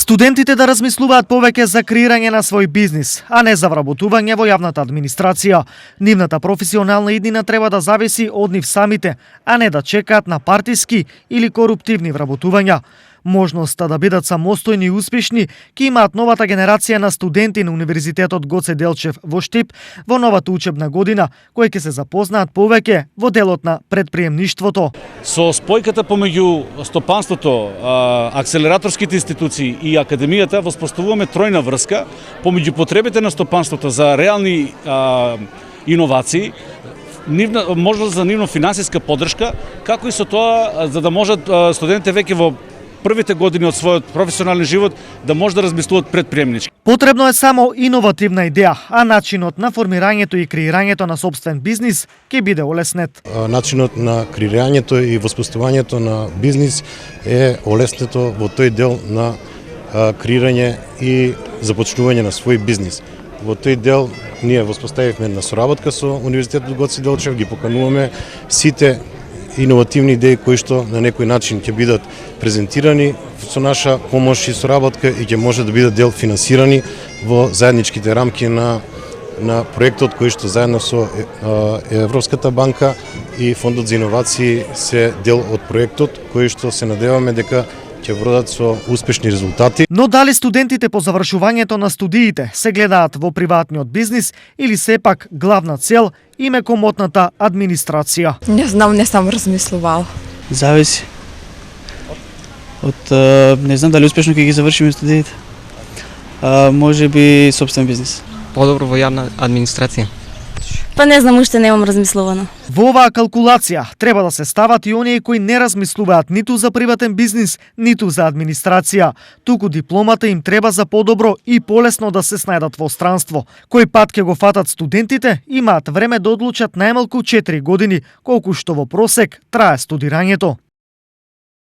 Студентите да размислуваат повеќе за креирање на свој бизнис, а не за вработување во јавната администрација. Нивната професионална иднина треба да зависи од нив самите, а не да чекаат на партиски или коруптивни вработувања. Можноста да бидат самостојни и успешни ќе имаат новата генерација на студенти на Универзитетот Гоце Делчев во Штип во новата учебна година, кои ќе се запознаат повеќе во делот на предприемништвото. Со спојката помеѓу стопанството, акселераторските институции и академијата воспоставуваме тројна врска помеѓу потребите на стопанството за реални иновации, можност за нивна финансиска поддршка, како и со тоа за да можат студентите веќе во првите години од својот професионален живот да може да размислуваат предприемнички. Потребно е само иновативна идеја, а начинот на формирањето и креирањето на собствен бизнис ќе биде олеснет. Начинот на креирањето и воспоставувањето на бизнис е олеснето во тој дел на креирање и започнување на свој бизнис. Во тој дел ние воспоставивме на соработка со Универзитетот Гоце Делчев, ги покануваме сите иновативни идеи кои што на некој начин ќе бидат презентирани со наша помош и соработка и ќе може да бидат дел финансирани во заедничките рамки на проектот кој што заедно со Европската банка и Фондот за иновации се дел од проектот кој што се надеваме дека ќе вродат со успешни резултати. Но дали студентите по завршувањето на студиите се гледаат во приватниот бизнис или сепак главна цел им е комотната администрација? Не знам, не сам размислувал. Зависи. Не знам дали успешно ќе ги завршиме студиите. Може би собствен бизнис. Подобро во јавна администрација. Па не знам, уште немам размислувано. Во оваа калкулација треба да се стават и оние кои не размислуваат ниту за приватен бизнис, ниту за администрација. Туку дипломата им треба за подобро и полесно да се снајдат во странство. Кој пат ќе го фатат студентите, имаат време да одлучат најмалку 4 години, колку што во просек трае студирањето.